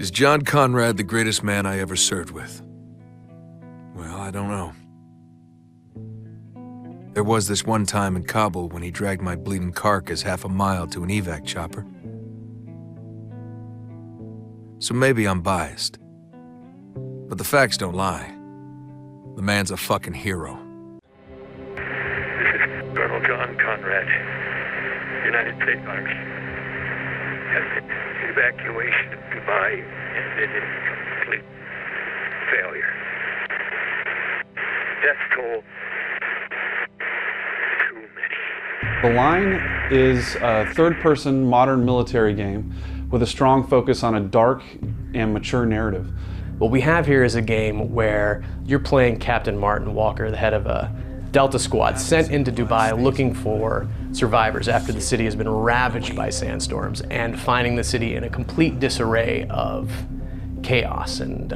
Is John Conrad the greatest man I ever served with? Well, I don't know. There was this one time in Kabul when he dragged my bleeding carcass half a mile to an evac chopper. So maybe I'm biased. But the facts don't lie. The man's a fucking hero. This is Colonel John Conrad, United States Army. Evacuation of Dubai ended in complete failure. Death toll, too many. The Line is a third-person modern military game with a strong focus on a dark and mature narrative. What we have here is a game where you're playing Captain Martin Walker, the head of a Delta squad sent into Dubai looking for survivors after the city has been ravaged by sandstorms, and finding the city in a complete disarray of chaos and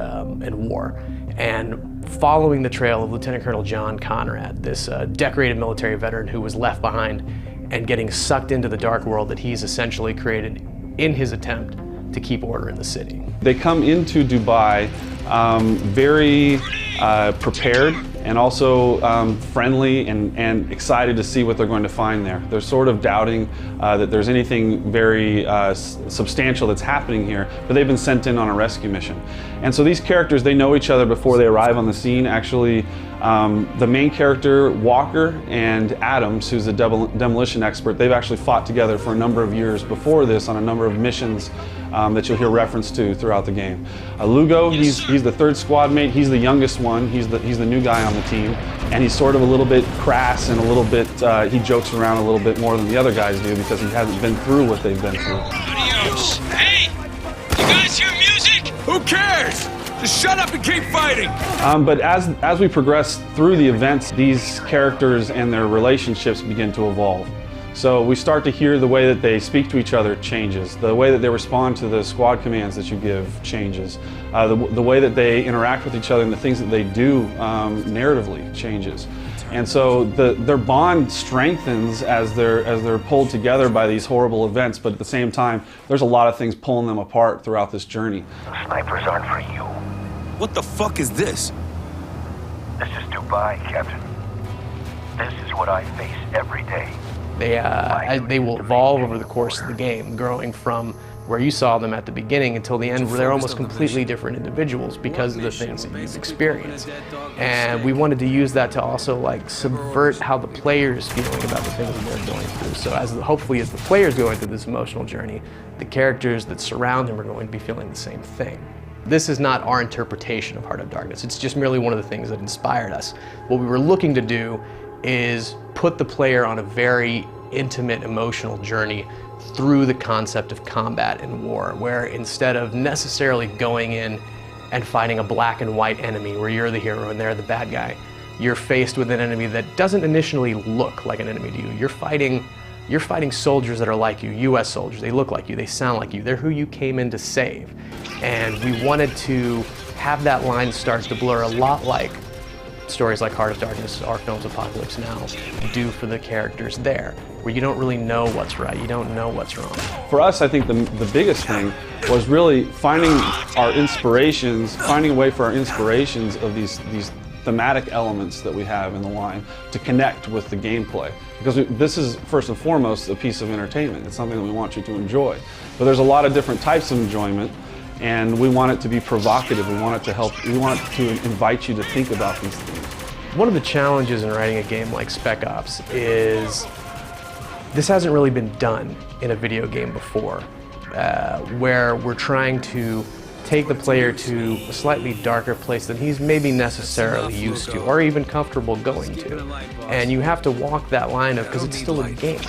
war. And following the trail of Lieutenant Colonel John Conrad, this decorated military veteran who was left behind and getting sucked into the dark world that he's essentially created in his attempt to keep order in the city. They come into Dubai very prepared and also friendly and excited to see what they're going to find there. They're sort of doubting that there's anything very substantial that's happening here, but they've been sent in on a rescue mission. And so these characters, they know each other before they arrive on the scene. Actually, the main character, Walker, and Adams, who's a demolition expert, they've actually fought together for a number of years before this on a number of missions that you'll hear reference to throughout the game. Lugo, he's the third squad mate. He's the youngest one. He's the new guy on the team, and he's sort of a little bit crass and a little bit, he jokes around a little bit more than the other guys do because he hasn't been through what they've been through. Adios. Hey, you guys hear music? Who cares? Just shut up and keep fighting! But as we progress through the events, these characters and their relationships begin to evolve. So we start to hear the way that they speak to each other changes. The way that they respond to the squad commands that you give changes. The way that they interact with each other and the things that they do narratively changes. And so their bond strengthens as they're pulled together by these horrible events, but at the same time, there's a lot of things pulling them apart throughout this journey. The snipers aren't for you. What the fuck is this? This is Dubai, Captain. This is what I face every day. They will evolve over the course of the game, growing from where you saw them at the beginning until the end, where they're almost completely different individuals because of the things that you've experienced. And we wanted to use that to also subvert how the player's feeling about the things that they're going through. So hopefully as the player's going through this emotional journey, the characters that surround him are going to be feeling the same thing. This is not our interpretation of Heart of Darkness. It's just merely one of the things that inspired us. What we were looking to do is put the player on a very intimate emotional journey through the concept of combat and war, where instead of necessarily going in and fighting a black and white enemy where you're the hero and they're the bad guy, you're faced with an enemy that doesn't initially look like an enemy to you. You're fighting soldiers that are like you, US soldiers. They look like you, they sound like you, they're who you came in to save. And we wanted to have that line start to blur a lot like stories like Heart of Darkness, Arc Gnome's Apocalypse Now do for the characters there, where you don't really know what's right, you don't know what's wrong. For us, I think the biggest thing was really finding our inspirations, finding a way for our inspirations of these thematic elements that we have in the line to connect with the gameplay. Because this is first and foremost a piece of entertainment. It's something that we want you to enjoy. But there's a lot of different types of enjoyment, and we want it to be provocative. We want it to help, we want to invite you to think about these things. One of the challenges in writing a game like Spec Ops is this hasn't really been done in a video game before, where we're trying to take the player to a slightly darker place than he's maybe necessarily used to or even comfortable going to. And you have to walk that line of, because it's still a game.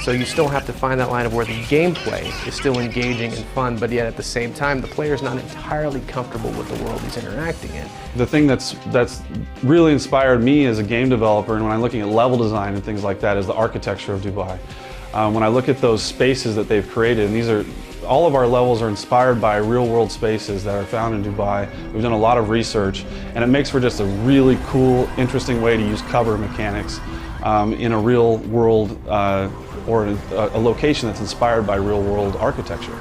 So you still have to find that line of where the gameplay is still engaging and fun, but yet at the same time, the player's not entirely comfortable with the world he's interacting in. The thing that's really inspired me as a game developer, and when I'm looking at level design and things like that, is the architecture of Dubai. When I look at those spaces that they've created, and all of our levels are inspired by real-world spaces that are found in Dubai. We've done a lot of research, and it makes for just a really cool, interesting way to use cover mechanics in a real-world or a location that's inspired by real-world architecture.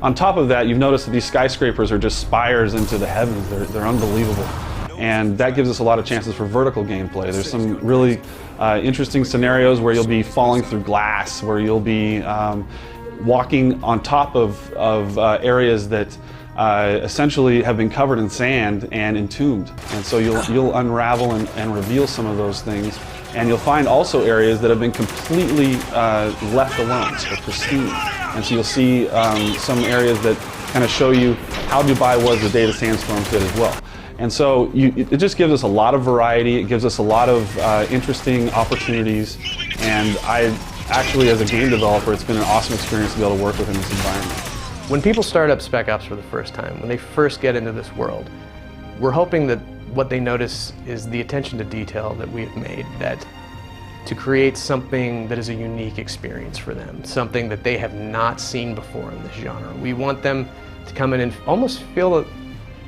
On top of that, you've noticed that these skyscrapers are just spires into the heavens. They're unbelievable. And that gives us a lot of chances for vertical gameplay. There's some really interesting scenarios where you'll be falling through glass, where you'll be walking on top of areas that essentially have been covered in sand and entombed. And so you'll unravel and reveal some of those things. And you'll find also areas that have been completely left alone, so pristine. And so you'll see some areas that kind of show you how Dubai was the day the sandstorms hit as well. And so it just gives us a lot of variety. It gives us a lot of interesting opportunities. And actually, as a game developer, it's been an awesome experience to be able to work within this environment. When people start up Spec Ops for the first time, when they first get into this world, we're hoping that what they notice is the attention to detail that we've made, that to create something that is a unique experience for them, something that they have not seen before in this genre. We want them to come in and almost feel that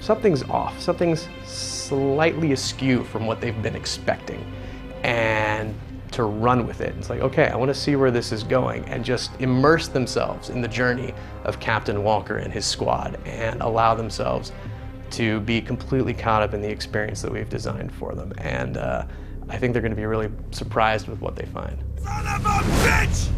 something's off, something's slightly askew from what they've been expecting, and to run with it. It's like, okay, I want to see where this is going, and just immerse themselves in the journey of Captain Walker and his squad, and allow themselves to be completely caught up in the experience that we've designed for them. And I think they're going to be really surprised with what they find. Son of a bitch!